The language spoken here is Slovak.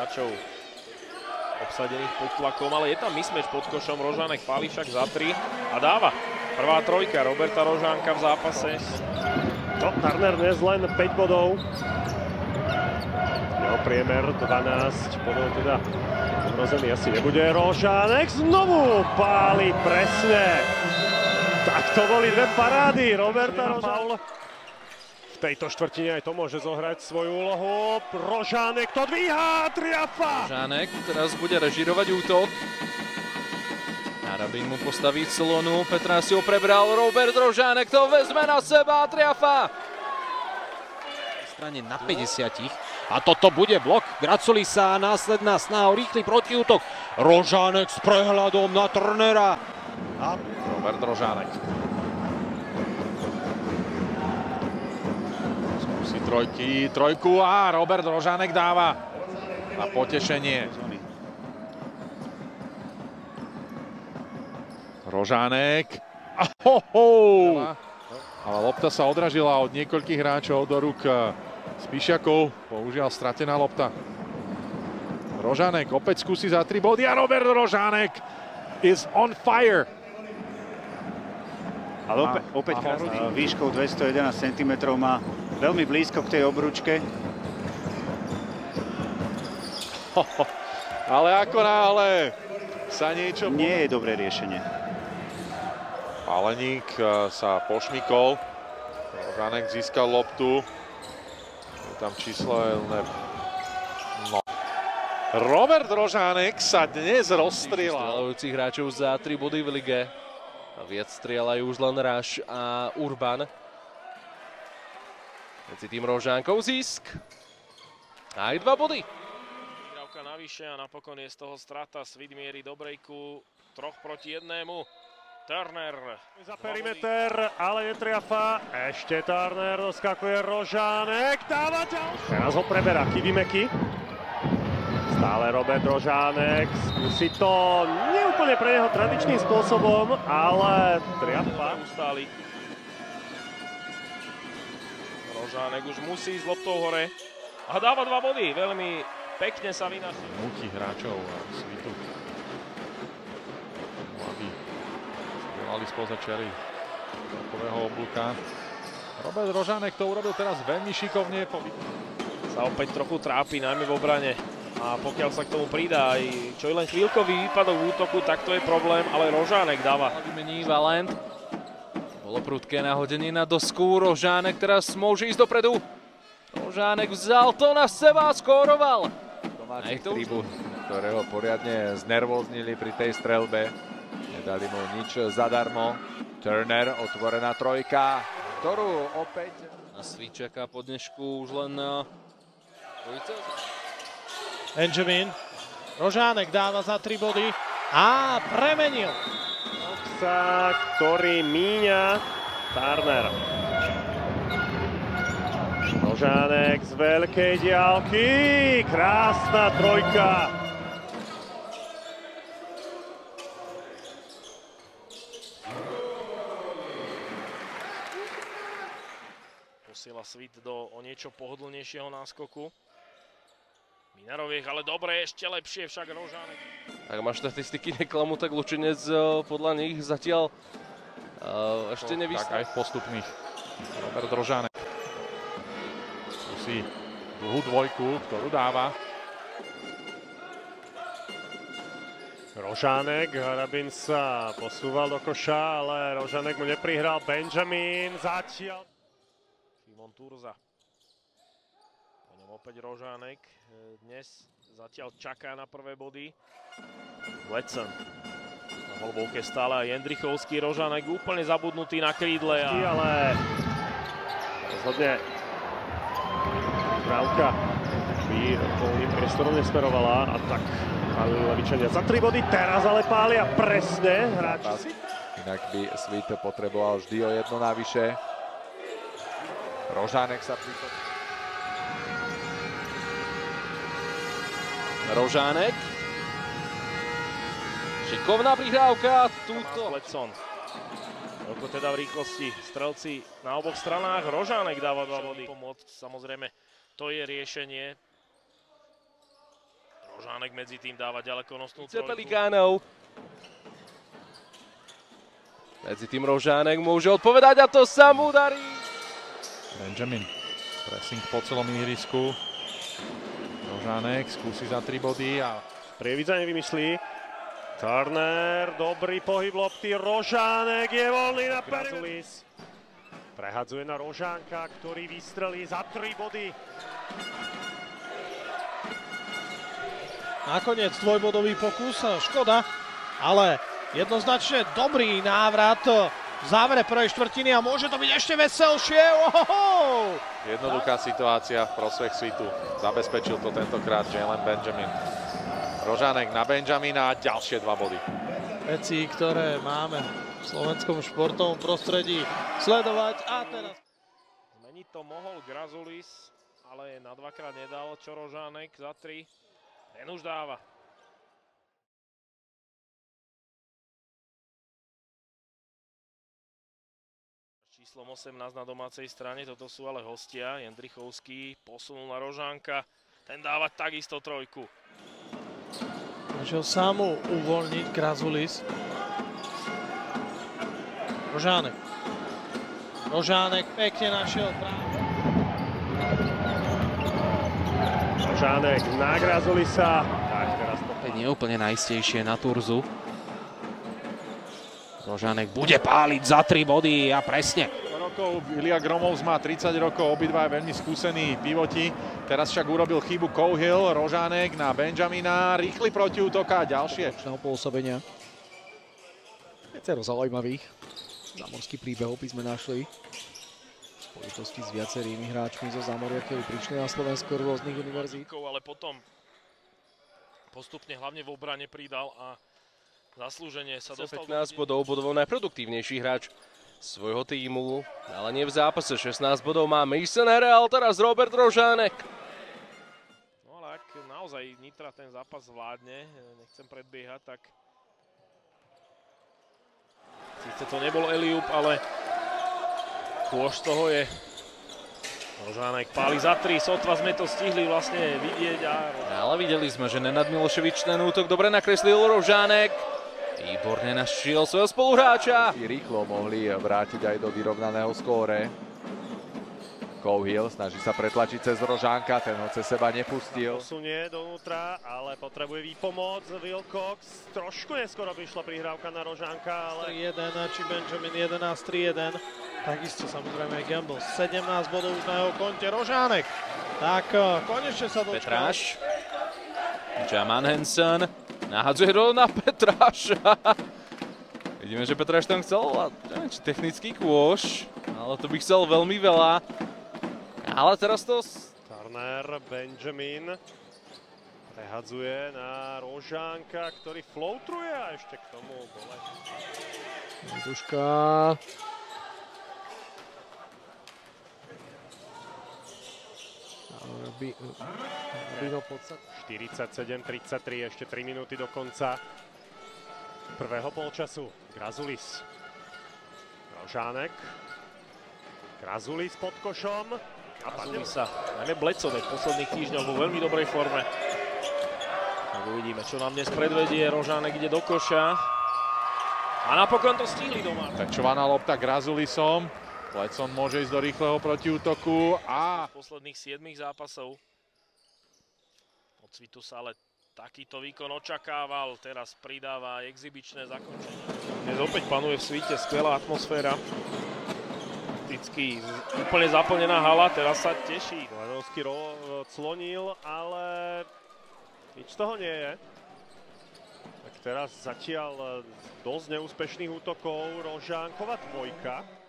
hráčov obsadených pod tlakom, ale je tam mismatch pod košom. Rožánek páli však za 3 a dáva. Prvá trojka Roberta Rožánka v zápase. No, Turner dnes len 5 bodov. Jeho priemer 12 bodov teda ohrozený asi nebude. Rožánek znovu páli presne. Tak to boli dve parády Roberta Rožánka. V tejto štvrtine aj to môže zohrať svoju úlohu. Rožánek to dvíha, triafa! Rožánek teraz bude režírovať útok. Harabin mu postaví clonu, Petrás si ho prebral, Robert Rožánek to vezme na seba, triafa! Strane na 50. A toto bude blok Graculisa, následná snaha o rýchly protiútok. Rožánek s prehľadom na Turnera. A Robert Rožánek. Skúsi trojku a Robert Rožánek dáva na potešenie. Rožánek. Ale lopta sa odražila od niekoľkých hráčov do rúk Spišiakov. Bohužiaľ stratená lopta. Rožánek opäť skúsi za 3 body a Robert Rožánek is on fire. Ale opäť výškou 211 cm má veľmi blízko k tej obručke. Ale ako náhle sa niečo... Nie je dobré riešenie. Páleník sa pošmykol. Rožánek získal loptu. Je tam číselné... No. Robert Rožánek sa dnes rozstrieľal. Strieľajúcich hráčov za 3 body v lige. A viac strieľajú už len Raš a Urban. Medzi tým Rožánkov zisk. Aj 2 body. Výhrávka navyše a napokon je z toho strata. Svit mierí do breaku 3 proti 1. Turner. Za perimeter, ale netriafa. Ešte Turner, doskakuje Rožánek. Dáva ďalší. Teraz ho preberá Kivimeky. Stále Robert Rožánek. Skúsi to neúplne pre neho tradičným spôsobom, ale triafa. Ustáli. Rožánek už musí ísť loptou hore. A dáva 2 body. Veľmi pekne sa vynaší. Múti hráčov Svitu. Mali spoza čiary topového oblúka. Robert Rožánek to urobil teraz veľmi šikovne. Sa opäť trochu trápi, najmä v obrane. A pokiaľ sa k tomu pridá aj čo je len chvíľkový výpadok v útoku, tak to je problém, ale Rožánek dáva. Vymení Valent. Bolo prudké nahodenie na dosku. Rožánek teraz môže ísť dopredu. Rožánek vzal to na seba a skóroval. Domácich tribún, ktorého poriadne znervóznili pri tej strelbe. Nedali mu nič zadarmo. Turner, otvorená trojka, ktorú opäť... Na Svit čaká po dnešku už len dvojica. Benjamin. Rožánek dáva za 3 body a premenil. Sa, ktorý míňa Turner. Rožánek z veľkej diaľky. Krásna trojka. Posiela Svit do o niečo pohodlnejšieho náskoku. Minaroviek, ale dobre, ešte lepšie však Rožánek. Ak ma štatistiky neklamu, tak Lučenec podľa nich zatiaľ ešte nevyslal. Tak aj v postupných. Robert Rožánek. Skúsi dlhú dvojku, ktorú dáva. Rožánek, Harabin sa posúval do koša, ale Rožánek mu neprihral. Benjamin zatiaľ. Šimon Turza. Po ňom opäť Rožánek. Dnes zatiaľ čaká na prvé body. Letson. Na holbovke stále aj Jendrichovský. Rožánek úplne zabudnutý na krídle. Ale rozhodne Brávka by voľným priestorom nesmerovala a tak pálili Levičania za 3 body. Teraz ale pália presne hráči. Inak by Svit potreboval vždy o 1 navyše. Rožánek sa pritom... Rožánek. Šikovná prihrávka. Túto. Letson. Toľko teda v rýchlosti. Strelci na oboch stranách. Rožánek dáva 2 body. Pomôcť, samozrejme, to je riešenie. Rožánek medzi tým dáva ďalekonosnú Chce trojku. Pelikánov. Medzi tým Rožánek môže odpovedať a to sa mu darí. Benjamin. Pressing po celom ihrisku. Rožánek skúsi za 3 body a Prievidza nevymyslí. Turner, dobrý pohyb lopty, Rožánek je voľný na Grazulis. Prehadzuje na Rožánka, ktorý vystrelí za 3 body. Nakoniec dvojbodový pokus, škoda, ale jednoznačne dobrý návrat v závere prvej štvrtiny a môže to byť ešte veselšie. Ohoho! Jednoduchá situácia v prospech Svitu. Zabezpečil to tentokrát Jalen Benjamin. Rožánek na Benjamina a ďalšie 2 body. Veci, ktoré máme v slovenskom športovom prostredí sledovať a teraz... Zmeniť to mohol Grazulis, ale na 2-krát nedal. Čo Rožánek za 3? Ten už dáva. Číslom 18 na domácej strane, toto sú ale hostia. Jendrichovský posunul na Rožánka. Ten dáva takisto trojku. Môžel sám uvoľniť Grazulis. Rožánek. Rožánek pekne našiel práve. Rožánek na Grazulisa. Tak teraz to... Nie úplne najistejšie na Turzu. Rožánek bude páliť za 3 body a presne. rokov, Ilya Gromovs má 30 rokov, obidva veľmi skúsení pivoti. Teraz však urobil chybu Cohill, Rožánek na Benjamina, rýchly protiútok a ďalšie. Pôsobenia. Viacero zaujímavých zámorských príbehov by sme našli v spojitosti s viacerými hráčmi zo zámoria, ktorí prišli na Slovensko rôznych univerzít. Ale potom postupne hlavne v obrane pridal a zaslúžene sa dostal 15 bodov, bodovo najproduktívnejší hráč svojho týmu, ale nie v zápase. 16 bodov má Mason Herel, teraz Robert Rožánek. No ale ak naozaj Nitra ten zápas zvládne, nechcem predbiehať, tak síce to nebol Eliup, ale kôž z toho je. Rožánek páli za 3, sotva sme to stihli vlastne vidieť. Ale videli sme, že Nenad Miloševič ten útok dobre nakreslil. Rožánek výborne našiel svojho spoluhráča. Rýchlo mohli vrátiť aj do vyrovnaného skóre. Cohill snaží sa pretlačiť cez Rožánka, ten ho cez seba nepustil. Posunie donútra, ale potrebuje výpomoc. Wilcox, trošku neskoro prišla prihrávka na Rožánka, ale... 3-1, či Benjamin 11-3-1. Takisto samozrejme aj Gamble. 17 bodov už na jeho konte. Rožánek. Tak konečne sa dočkal. Petráš. Jaman Hansen. Nahadzuje na Petráša. Vidíme, že Petráš tam chcel, neviem, či technický kôš, ale to by chcel veľmi veľa. Ale teraz to... Turner, Benjamin prehadzuje na Rožánka, ktorý floatruje a ešte k tomu bole. Duška. Robí ho podstat. 47-33, ešte 3 minúty do konca prvého polčasu. Grazulis. Rožánek. Grazulis pod košom. Grazulisa, najmä Blecovec v posledných týždňoch vo veľmi dobrej forme. Tak uvidíme, čo nám dnes predvedie. Rožánek ide do koša. A napokon to stihli doma. Tačovaná lopta Grazulisom. Plecon môže ísť do rýchleho protiútoku a... Z posledných 7 zápasov. Od Svitu sa ale takýto výkon očakával. Teraz pridáva exibičné zakončenie. Dnes opäť panuje v Svite skvelá atmosféra. Prakticky úplne zaplnená hala, teraz sa teší. Lenovský clonil, ale nič z toho nie je. Tak teraz zatiaľ dosť neúspešných útokov. Rožánkova dvojka.